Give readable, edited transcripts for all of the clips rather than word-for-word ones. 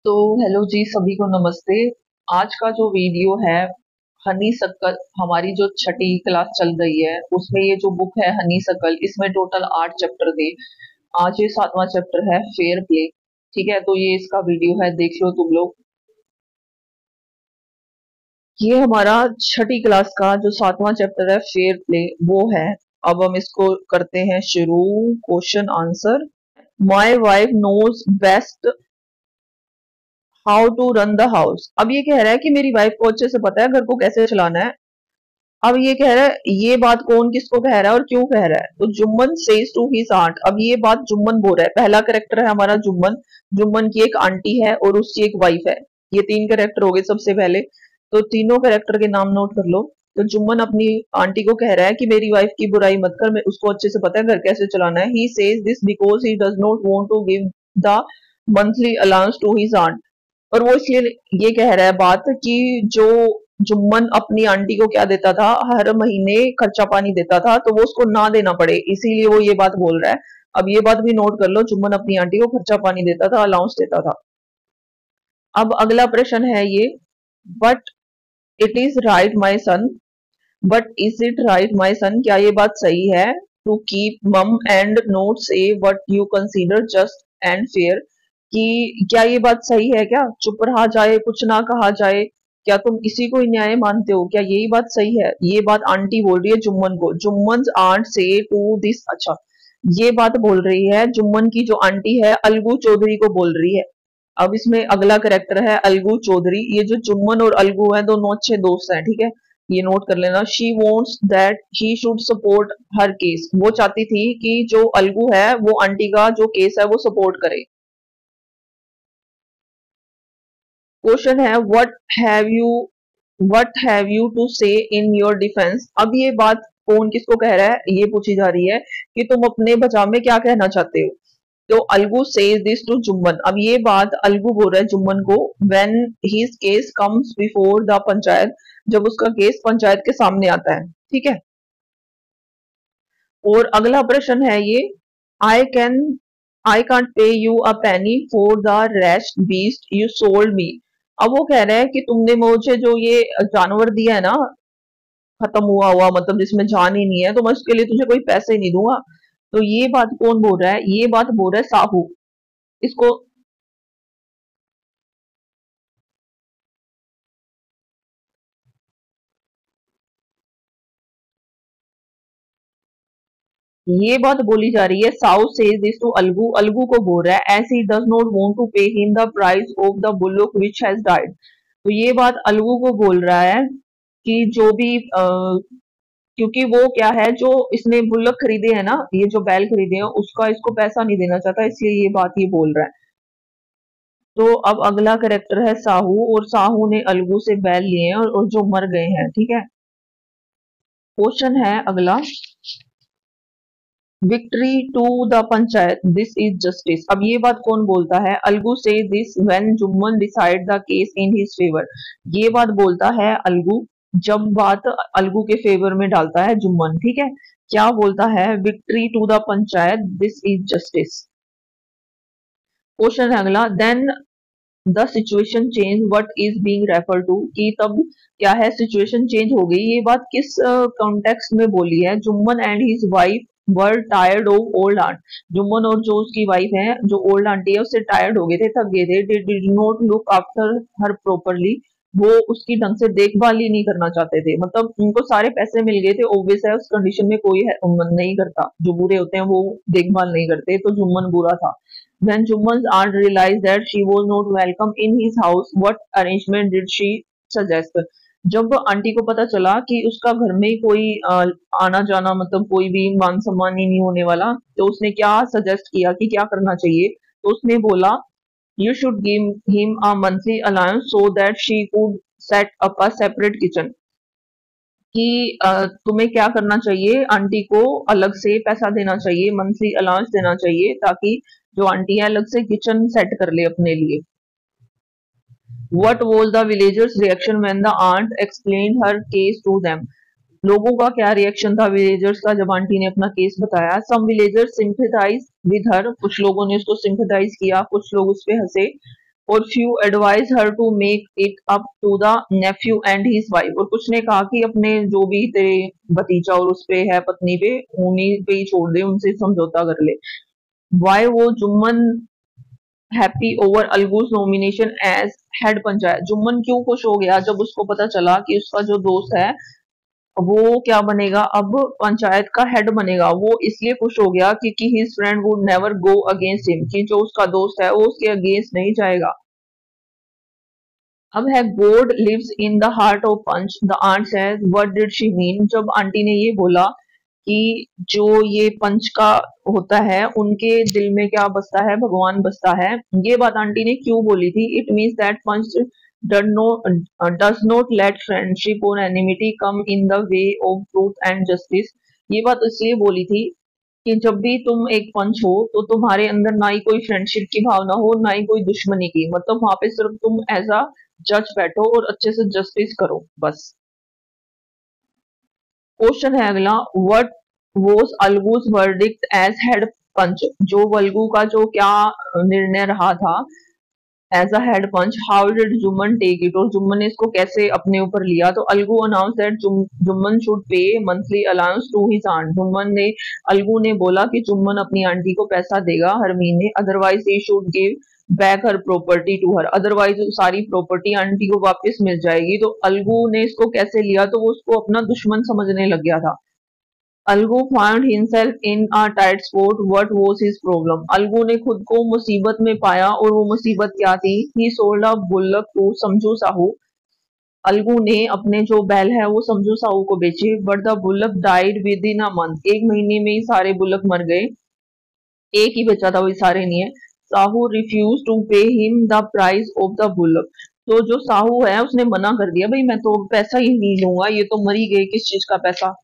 तो हेलो जी, सभी को नमस्ते। आज का जो वीडियो है, हनी सक्कल, हमारी जो छठी क्लास चल रही है उसमें ये जो बुक है हनी सक्कल, इसमें टोटल 8 चैप्टर थे। आज ये 7वां चैप्टर है, फेयर प्ले। ठीक है, तो ये इसका वीडियो है, देख लो तुम लोग। ये हमारा छठी क्लास का जो 7वां चैप्टर है फेयर प्ले, वो है। अब हम इसको करते हैं शुरू। Question answer. My wife knows best how to run the house. अब ये कह रहा है कि मेरी वाइफ को अच्छे से पता है घर को कैसे चलाना है। अब ये कह रहा है, ये बात कौन किसको कह रहा है और क्यों कह रहा है? तो Jumman says to his aunt. अब ये बात जुम्मन बोल रहा है। पहला करेक्टर है हमारा जुम्मन। जुम्मन की एक आंटी है और उसकी एक वाइफ है। ये 3 करेक्टर हो गए सबसे पहले। तो तीनों करेक्टर के नाम नोट कर लो। तो जुम्मन अपनी आंटी को कह रहा है कि मेरी वाइफ की बुराई मत कर, मैं उसको अच्छे से पता है घर कैसे चलाना है। He says this because he does not want to give the monthly allowance to his aunt. और वो इसलिए ये कह रहा है बात कि जो जुम्मन अपनी आंटी को क्या देता था, हर महीने खर्चा पानी देता था, तो वो उसको ना देना पड़े, इसीलिए वो ये बात बोल रहा है। अब ये बात भी नोट कर लो, जुम्मन अपनी आंटी को खर्चा पानी देता था, अलाउंस देता था। अब अगला प्रश्न है ये। But it is right my son. But is it right my son, क्या ये बात सही है? To keep mum and not say what you consider just and fair. कि क्या ये बात सही है? क्या चुप रहा जाए, कुछ ना कहा जाए? क्या तुम इसी को ही न्याय मानते हो? क्या यही बात सही है? ये बात आंटी बोल रही है जुम्मन को। जुम्मन आंट से टू दिस। अच्छा, ये बात बोल रही है जुम्मन की जो आंटी है, अलगू चौधरी को बोल रही है। अब इसमें अगला करेक्टर है अलगू चौधरी। ये जो जुम्मन और अलगू है, दोनों अच्छे दोस्त हैं। ठीक है, ये नोट कर लेना। She wants that he should support her case. वो चाहती थी कि जो अलगू है वो आंटी का जो केस है वो सपोर्ट करे। क्वेश्चन है व्हाट हैव यू टू से इन योर डिफेंस। अब ये बात कौन किसको कह रहा है, ये पूछी जा रही है कि तुम अपने बचाव में क्या कहना चाहते हो। तो Alagu says this to Jumman. अब ये बात अलगू बोल रहा है जुम्मन को। When his case comes before the panchayat, जब उसका केस पंचायत के सामने आता है। ठीक है। और अगला प्रश्न है ये। I can I can't pay you a penny for the rest beast you sold me. अब वो कह रहा है कि तुमने मुझे जो ये जानवर दिया है ना, खत्म हुआ हुआ, मतलब जिसमें जान ही नहीं है, तो मैं उसके लिए तुझे कोई पैसे नहीं दूंगा। तो ये बात कौन बोल रहा है? ये बात बोल रहा है साहू। इसको ये बात बोली जा रही है। Sahu says this to Algu. Algu को बोल रहा है as he does not want to pay him the price of the bullock which has died. तो ये बात अलगू को बोल रहा है कि जो भी क्योंकि वो क्या है, जो इसने बुल्लक खरीदे हैं ना, ये जो बैल खरीदे हैं, उसका इसको पैसा नहीं देना चाहता, इसलिए ये बात ये बोल रहा है। तो अब अगला करेक्टर है साहू। और साहू ने अलगू से बैल लिए हैं और जो मर गए हैं। ठीक है। क्वेश्चन है अगला। Victory to the panchayat, this is justice. अब ये बात कौन बोलता है? Alagu says this when Jumman decide the case in his favour. ये बात बोलता है अलगू जब बात अलगू के फेवर में डालता है जुम्मन। ठीक है। क्या बोलता है? Victory to the panchayat, this is justice. Question है अगला। Then the situation change what is being refer to. कि तब क्या है, सिचुएशन चेंज हो गई। ये बात किस कॉन्टेक्स्ट में बोली है? Jumman and his wife were tired of old aunt. Jumman और जो उसकी वाइफ है, जो ओल्ड आंटी है, उससे टायर्ड हो गए थे, थक गए थे। They did not look after her properly. वो उसकी ढंग से देखभाल ही नहीं करना चाहते थे। मतलब उनको सारे पैसे मिल गए थे, ऑब्वियस है उस कंडीशन में कोई नहीं करता, जो बुरे होते हैं वो देखभाल नहीं करते, तो जुम्मन बुरा था। When Juman's aunt realized that she was not welcome in his house, what arrangement did she suggest? जब आंटी को पता चला कि उसका घर में कोई आना जाना, मतलब कोई भी मान सम्मान ही नहीं होने वाला, तो उसने क्या सजेस्ट किया कि क्या करना चाहिए? तो उसने बोला you should give him a monthly allowance so that she could set up a separate kitchen. कि तुम्हें क्या करना चाहिए, आंटी को अलग से पैसा देना चाहिए, मंथली अलाउंस देना चाहिए, ताकि जो आंटी है अलग से किचन सेट कर ले अपने लिए। What was the villagers reaction when the aunt explained her case to them? लोगों का क्या रिएक्शन था विलेजर्स का जब आंटी ने अपना केस बताया? सम विलेजर्स सिंपैथाइज विद हर। कुछ लोगों ने उसको सिंपैथाइज किया, कुछ लोग उस पे हंसे। और few advise her to make it up to the nephew and his wife, और कुछ ने कहा कि अपने जो भी तेरे भतीजा और उस पे है पत्नी पे, उन्हीं पे ही छोड़ दे, उनसे समझौता कर ले। Why was Jumman happy over Algu's nomination as head panchayat, Jumman क्यों खुश हो गया जब उसको पता चला कि उसका जो दोस्त है वो क्या बनेगा, अब पंचायत का हेड बनेगा। वो इसलिए खुश हो गया क्योंकि his friend would never go against him, कि जो उसका दोस्त है वो उसके अगेंस्ट नहीं जाएगा। अब है god lives in the heart of panch, the aunt says what did she mean, जब आंटी ने ये बोला कि जो ये पंच का होता है उनके दिल में क्या बसता है, भगवान बसता है, ये बात आंटी ने क्यों बोली थी। It means that panch does not let friendship or enmity come in the way of truth and justice, ये बात इसलिए बोली थी कि जब भी तुम एक पंच हो तो तुम्हारे अंदर ना ही कोई फ्रेंडशिप की भावना हो, ना ही कोई दुश्मनी की, मतलब वहां पे सिर्फ तुम एज अ जज बैठो और अच्छे से जस्टिस करो बस। क्वेश्चन है अगला, what was Algu's verdict as head panch, जो वल्गू का जो क्या निर्णय रहा था as a head panch, how did Jumman take it, और जुम्मन ने इसको कैसे अपने ऊपर लिया। तो Algu announce that Jumman should pay monthly allowance to his aunt, Jumman ने अलगू ने बोला कि जुम्मन अपनी आंटी को पैसा देगा हर महीने, otherwise he should give back her property to her, otherwise सारी प्रॉपर्टी आंटी को वापस मिल जाएगी। तो अलगू ने इसको कैसे लिया, तो वो उसको अपना दुश्मन समझने लग गया था। Algu found himself in a tight spot, what was his problem, Algu ने खुद को मुसीबत में पाया और वो मुसीबत क्या थी। ही सोल्ड अ गुल्लक टू समझू साहू, अलगू ने अपने जो बैल है वो समझू साहू को बेचे, but the bullock died within a month, एक महीने में ही सारे बुल्लक मर गए, एक ही बचा था, वही सारे नहीं है। Sahu refuse to pay him the price of the bullock, तो जो साहू है उसने मना कर दिया, भाई मैं तो पैसा ही नहीं लूंगा, ये तो मरी गए, किस चीज का पैसा।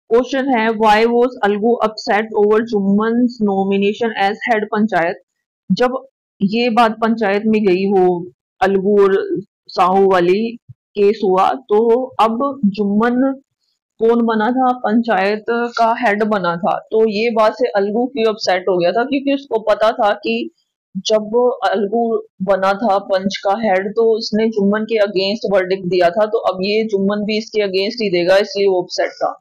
क्वेश्चन है why was Algu upset over Jumman's nomination as head panchayat, जब ये बात पंचायत में गई वो अलगू और साहू वाली केस हुआ, तो अब जुम्मन कौन बना था, पंचायत का हेड बना था, तो ये बात से अलगू क्यों अपसेट हो गया था, क्योंकि उसको पता था कि जब अलगू बना था पंच का हेड तो उसने जुम्मन के अगेंस्ट वर्डिक्ट दिया था, तो अब ये जुम्मन भी इसके अगेंस्ट ही देगा, इसलिए वो अपसेट था।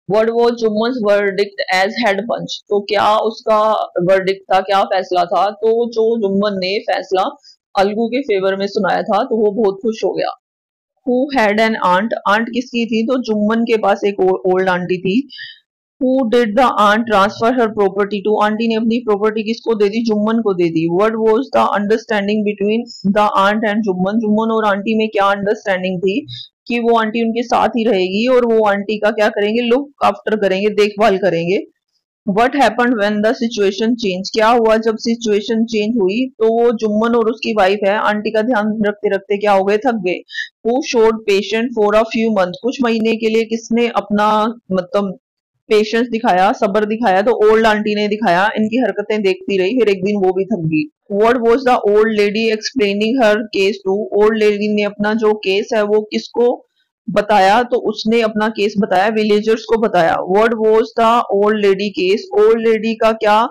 What was Jumman's verdict as head panch, तो क्या उसका वर्डिक्ट था, क्या फैसला था, तो जो जुम्मन ने फैसला अलगू के फेवर में सुनाया था तो वो बहुत खुश हो गया। Who had an aunt, aunt किसकी थी, तो जुम्मन के पास एक ओल्ड आंटी थी। Who did the aunt transfer her property to, aunty ने अपनी प्रॉपर्टी किसको दे दी, जुम्मन को दे दी। What was the understanding between the aunt and Jumman, Jumman और आंटी में क्या अंडरस्टैंडिंग थी कि वो आंटी उनके साथ ही रहेगी और वो आंटी का क्या करेंगे, लुक आफ्टर करेंगे, देखभाल करेंगे। What happened when the situation change, क्या हुआ जब सिचुएशन चेंज हुई, तो वो जुम्मन और उसकी वाइफ है आंटी का ध्यान रखते रखते क्या हो गए, थक गए। Who showed patient for a few month, कुछ महीने के लिए किसने अपना मतलब पेशेंस दिखाया, सब्र दिखाया, तो ओल्ड आंटी ने दिखाया, इनकी हरकतें देखती रही, फिर एक दिन वो भी थक गई। What was the old lady explaining her case to, old lady ने अपना जो केस है वो किसको बताया, तो उसने अपना केस बताया विलेजर्स को बताया। What was the old lady case, old lady का क्या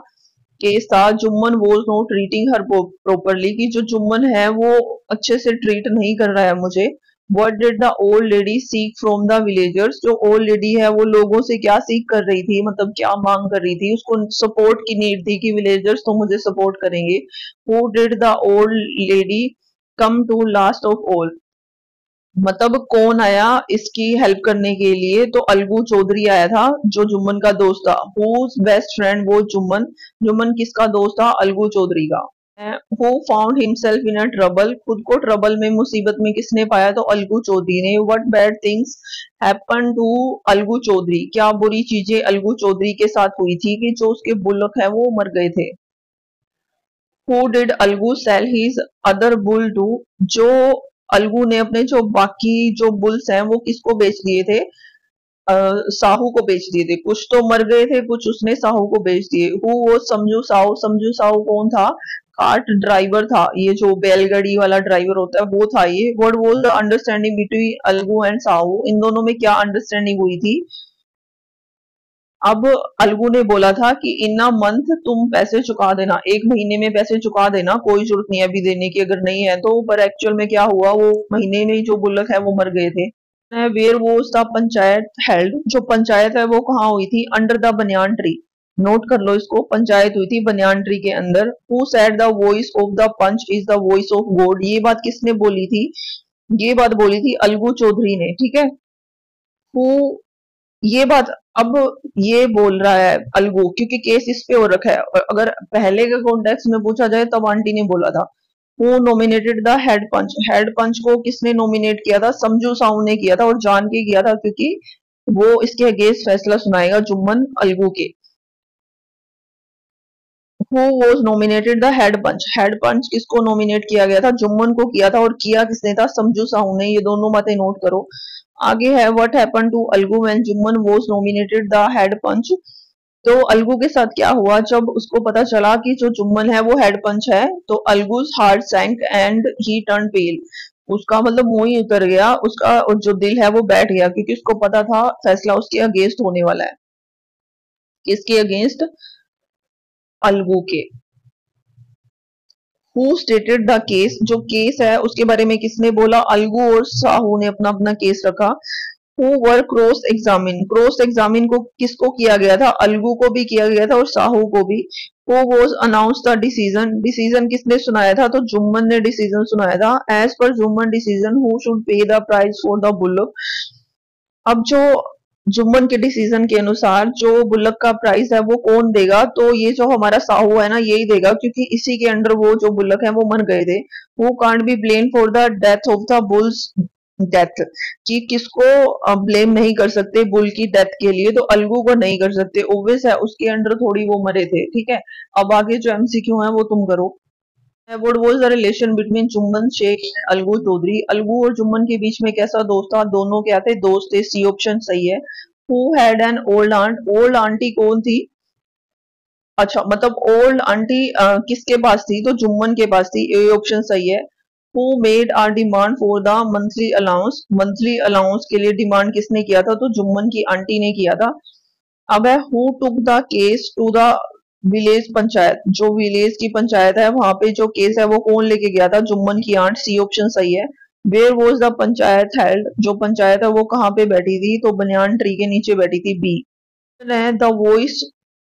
केस था, Jumman was not treating her properly, कि जो जुम्मन है वो अच्छे से ट्रीट नहीं कर रहा है मुझे। What did the old lady seek from the villagers, जो ओल्ड लेडी है वो लोगों से क्या सीख कर रही थी, मतलब क्या मांग कर रही थी, उसको सपोर्ट की नीड थी कि विलेजर्स तो मुझे सपोर्ट करेंगे। Who did the old lady come to last of all, मतलब कौन आया इसकी हेल्प करने के लिए, तो अलगू चौधरी आया था जो जुम्मन का दोस्त था। हुज बेस्ट फ्रेंड वो जुम्मन, जुम्मन किसका दोस्त था, अलगू चौधरी का। Who found himself in a trouble, खुद को ट्रबल में मुसीबत में किसने पाया, तो अलगू चौधरी ने। What bad things happen to Alagu Chaudhary, क्या बुरी चीजें अलगू चौधरी के साथ हुई थी कि जो उसके बुल्लक है वो मर गए थे। Who did Algu sell his other bull to, जो अलगू ने अपने जो बाकी जो बुल्स हैं वो किसको बेच दिए थे, साहू को बेच दिए थे, कुछ तो मर गए थे, कुछ उसने साहू को बेच दिए। हु वो समझू साहू, समझू साहू कौन था, कार्ट ड्राइवर था, ये जो बैलगाड़ी वाला ड्राइवर होता है वो था ये। What was the understanding between Algu and Sahu, इन दोनों में क्या अंडरस्टैंडिंग हुई थी, अब अलगू ने बोला था कि इन अ मंथ तुम पैसे चुका देना, एक महीने में पैसे चुका देना, कोई जरूरत नहीं है अभी देने की अगर नहीं है तो। पर एक्चुअल में क्या हुआ, वो महीने में ही जो गुल्लक है वो मर गए थे। वेयर वो द पंचायत हेल्ड, जो पंचायत है वो कहाँ हुई थी, under the banyan tree. Note कर लो इसको, पंचायत हुई थी बनियान ट्री के अंदर। Who said the voice of the panch is the voice of god, ये बात किसने बोली थी, ये बात बोली थी अलगू चौधरी ने, ठीक है। हु, ये बात अब ये बोल रहा है अलगू क्योंकि केस इस पे हो रखा है, और अगर पहले के कॉन्टेक्स्ट में पूछा जाए तब आंटी ने बोला था। Who nominated the head panch, head panch को किसने नॉमिनेट किया था, समझू साहू ने किया था, और जान के किया था क्योंकि वो इसके अगेंस्ट फैसला सुनाएगा जुम्मन अलगू के। Who was nominated the head panch, head panch किसको नॉमिनेट किया गया था, जुम्मन को किया था, और किया किसने था, समझू साहू ने। ये दोनों बातें नोट करो। आगे है what happen to Algu when Jumman was nominated the head panch. तो अलगू के साथ क्या हुआ, जब उसको पता चला कि जो जुम्मन है वो हेड पंच है, तो अलगूज हार्ट सैंक एंड ही टर्न पेल, उसका मतलब मुंह ही उतर गया, उसका जो दिल है वो बैठ गया, क्योंकि उसको पता था फैसला उसके अगेंस्ट होने वाला है। किसके अगेंस्ट, अलगू के। हु स्टेटेड द केस, जो केस है उसके बारे में किसने बोला, अलगू और साहू ने अपना अपना केस रखा। Who were cross examine, cross examine को किसको किया गया था, अलगू को भी किया गया था और साहू को भी। Who was announce the decision, decision किसने सुनाया था, तो जुम्मन ने डिसीजन सुनाया था। As per Jumman decision who should pay the price for the bullock, अब जो जुम्मन के डिसीजन के अनुसार जो बुल्लक का प्राइस है वो कौन देगा, तो ये जो हमारा साहू है ना यही देगा, क्योंकि इसी के अंडर वो जो बुल्लक है वो मर गए थे। वो can't be blame for the death of the bulls death, कि किसको ब्लेम नहीं कर सकते बुल की डेथ के लिए, तो अलगू को नहीं कर सकते, ओब्वियस है उसके अंडर थोड़ी वो मरे थे, ठीक है। अब आगे जो एमसीक्यू है वो तुम करो। What was the relation between Jumman Shaikh and Alagu Chaudhary, Alagu और जुम्मन के बीच में कैसा दोस्त था, दोनों क्या थे, दोस्त थे, सी ऑप्शन सही है। Who had an old aunt, old aunty कौन थी, अच्छा मतलब ओल्ड आंटी किसके पास थी, तो जुम्मन के पास थी, ए ऑप्शन सही है। Who made are demand for the monthly allowance, monthly allowance के लिए डिमांड किसने किया था, तो जुम्मन की आंटी ने किया था। अब है who took the case to the village panchayat, जो विलेज की पंचायत है वहां पे जो केस है वो कौन लेके गया था, जुम्मन की आंट, सी ऑप्शन सही है। Where was the panchayat held, जो पंचायत है वो कहाँ पे बैठी थी, तो बनियान ट्री के नीचे बैठी थी, B. The voice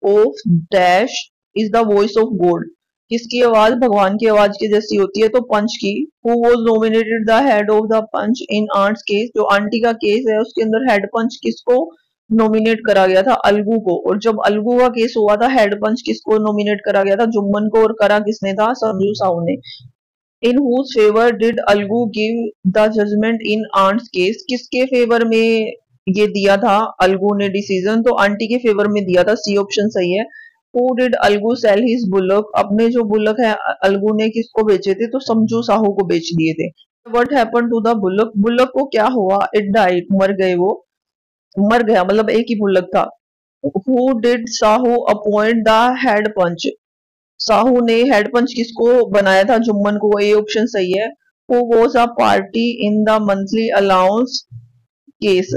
of dash is the voice of god, किसकी आवाज भगवान की आवाज की जैसी होती है, तो पंच की। Who was nominated the head of the panch in aunt's case, जो आंटी का केस है उसके अंदर हेड पंच किसको नॉमिनेट करा गया था, अलगू को। और जब अलगू का केस हुआ था हेड पंच किसको नॉमिनेट करा गया था, जुम्मन को, और करा किसने था, संजू साहू ने। In whose favour did Algu give the judgement in aunt's case, किसके फेवर में ये दिया था अलगू ने डिसीजन, तो आंटी के फेवर में दिया था, सी ऑप्शन सही है। Who did Algu sell his bullock, अपने जो बुल्लक है अलगू ने किसको बेचे थे, तो समझू साहू को बेच दिए थे। What happen to the bullock, bullock को क्या हुआ, इट डाइड, मर गए वो, मर गया मतलब एक ही बुल्लक था। Who did Sahu appoint the head panch, Sahu ने हेड पंच किसको बनाया था, जुम्मन को, ए ऑप्शन सही है। Who was a party in the monthly allowance case,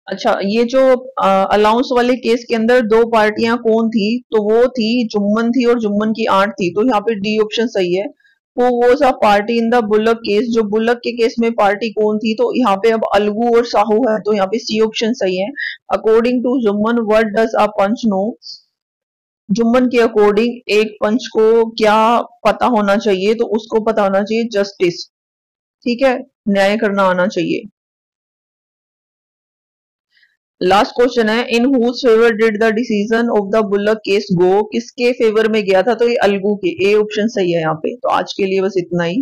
अच्छा ये जो अलाउंस वाले केस के अंदर दो पार्टियां कौन थी, तो वो थी जुम्मन थी और जुम्मन की आंट थी, तो यहाँ पे डी ऑप्शन सही है। Who was a party in the bullock case, जो बुल्लक के केस में पार्टी कौन थी, तो यहाँ पे अब अलगू और साहू है, तो यहाँ पे सी ऑप्शन सही है। According to Jumman what does a panch know, Jumman के अकॉर्डिंग एक पंच को क्या पता होना चाहिए, तो उसको पता होना चाहिए जस्टिस, ठीक है, न्याय करना आना चाहिए। लास्ट क्वेश्चन है in whose favour did the decision of the bullock case go, किसके फेवर में गया था, तो ये अलगू के, ए ऑप्शन सही है यहाँ पे। तो आज के लिए बस इतना ही।